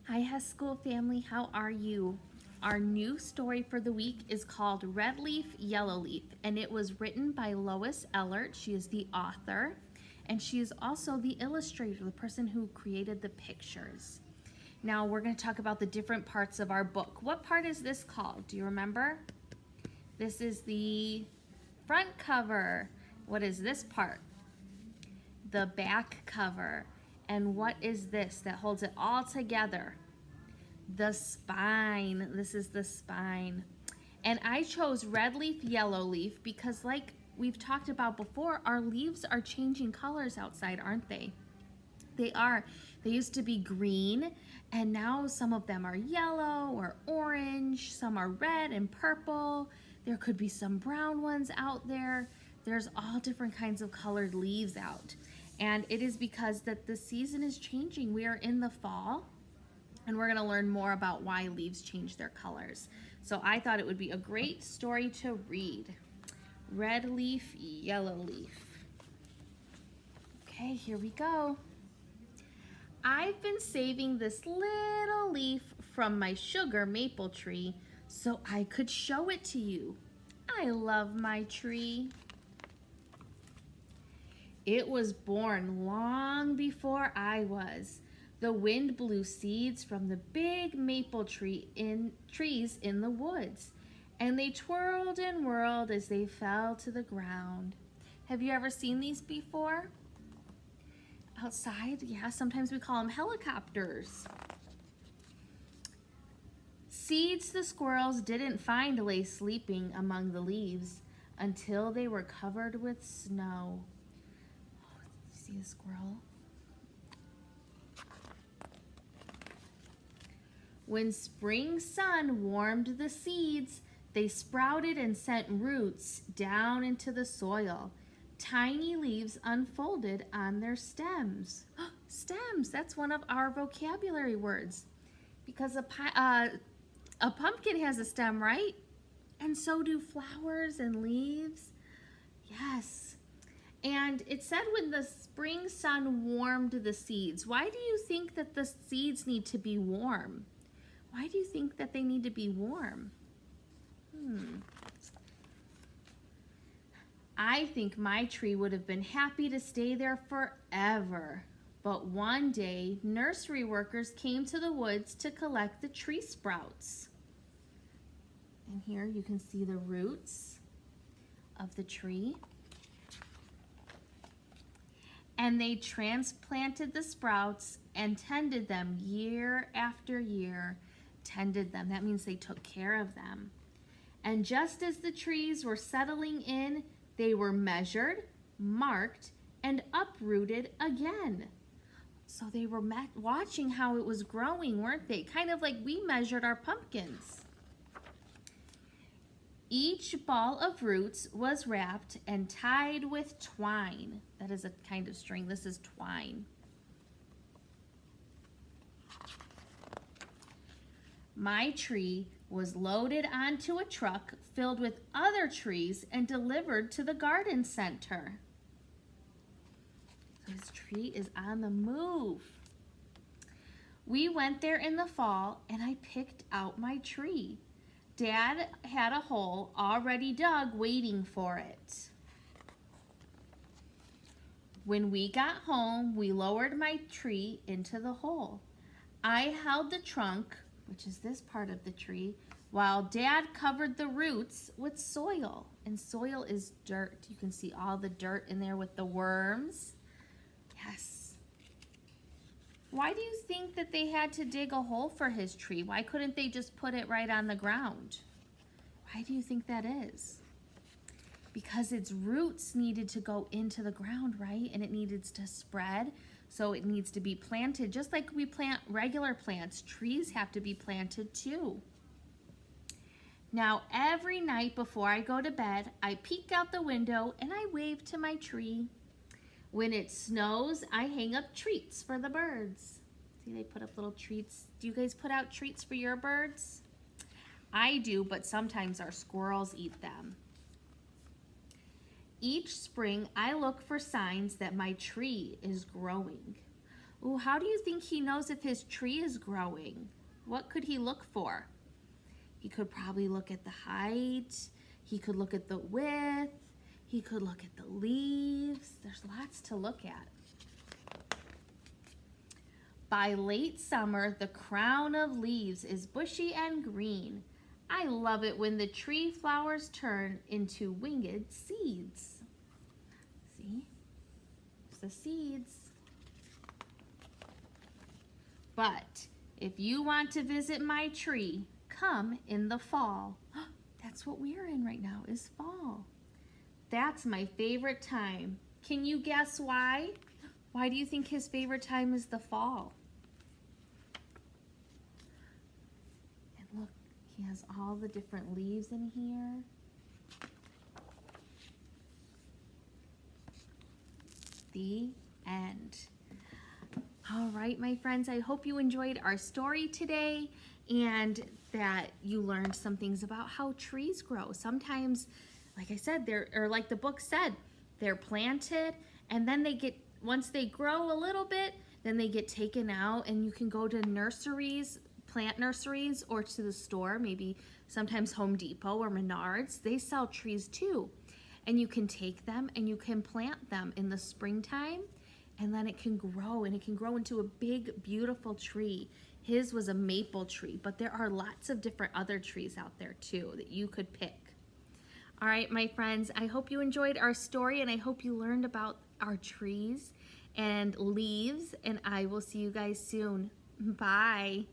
Hi, Hess School family. How are you? Our new story for the week is called Red Leaf, Yellow Leaf, and it was written by Lois Ellert. She is the author, and she is also the illustrator, the person who created the pictures. Now, we're going to talk about the different parts of our book. What part is this called? Do you remember? This is the front cover. What is this part? The back cover. And what is this that holds it all together? The spine. This is the spine. And I chose red leaf, yellow leaf because like we've talked about before, our leaves are changing colors outside, aren't they? They are. They used to be green and now some of them are yellow or orange. Some are red and purple. There could be some brown ones out there. There's all different kinds of colored leaves out. And it is because that the season is changing. We are in the fall, and we're going to learn more about why leaves change their colors. So I thought it would be a great story to read. Red leaf, yellow leaf. Okay, here we go. I've been saving this little leaf from my sugar maple tree so I could show it to you. I love my tree. It was born long before I was. The wind blew seeds from the big maple trees in the woods, and they twirled and whirled as they fell to the ground. Have you ever seen these before? Outside, yeah, sometimes we call them helicopters. Seeds the squirrels didn't find lay sleeping among the leaves until they were covered with snow. See a squirrel? When spring sun warmed the seeds, they sprouted and sent roots down into the soil. Tiny leaves unfolded on their stems. Stems, that's one of our vocabulary words. Because a pumpkin has a stem, right? And so do flowers and leaves. Yes. And it said when the spring sun warmed the seeds. Why do you think that the seeds need to be warm? Why do you think that they need to be warm? I think my tree would have been happy to stay there forever. But one day, nursery workers came to the woods to collect the tree sprouts. And here you can see the roots of the tree. And they transplanted the sprouts and tended them year after year. Tended them, that means they took care of them. And just as the trees were settling in, they were measured, marked, and uprooted again. So they were watching how it was growing, weren't they? Kind of like we measured our pumpkins. Each ball of roots was wrapped and tied with twine. That is a kind of string. This is twine. My tree was loaded onto a truck filled with other trees and delivered to the garden center. This tree is on the move. We went there in the fall and I picked out my tree. Dad had a hole already dug waiting for it. When we got home, we lowered my tree into the hole. I held the trunk, which is this part of the tree, while Dad covered the roots with soil. And soil is dirt. You can see all the dirt in there with the worms. Yes. Why do you think that they had to dig a hole for his tree? Why couldn't they just put it right on the ground? Why do you think that is? Because its roots needed to go into the ground, right? And it needed to spread. So it needs to be planted. Just like we plant regular plants, trees have to be planted too. Now, every night before I go to bed, I peek out the window and I wave to my tree. When it snows, I hang up treats for the birds. See, they put up little treats. Do you guys put out treats for your birds? I do, but sometimes our squirrels eat them. Each spring, I look for signs that my tree is growing. Ooh, how do you think he knows if his tree is growing? What could he look for? He could probably look at the height. He could look at the width. He could look at the leaves. There's lots to look at. By late summer, the crown of leaves is bushy and green. I love it when the tree flowers turn into winged seeds. See? It's the seeds. But if you want to visit my tree, come in the fall. That's what we're in right now, is fall. That's my favorite time. Can you guess why? Why do you think his favorite time is the fall? And look, he has all the different leaves in here. The end. All right, my friends, I hope you enjoyed our story today and that you learned some things about how trees grow. Sometimes, like I said, or like the book said, they're planted and then once they grow a little bit, then they get taken out, and you can go to nurseries, plant nurseries, or to the store, maybe sometimes Home Depot or Menards. They sell trees too. And you can take them and you can plant them in the springtime, and then it can grow, and it can grow into a big, beautiful tree. His was a maple tree, but there are lots of different other trees out there too that you could pick. All right, my friends, I hope you enjoyed our story, and I hope you learned about our trees and leaves, and I will see you guys soon. Bye.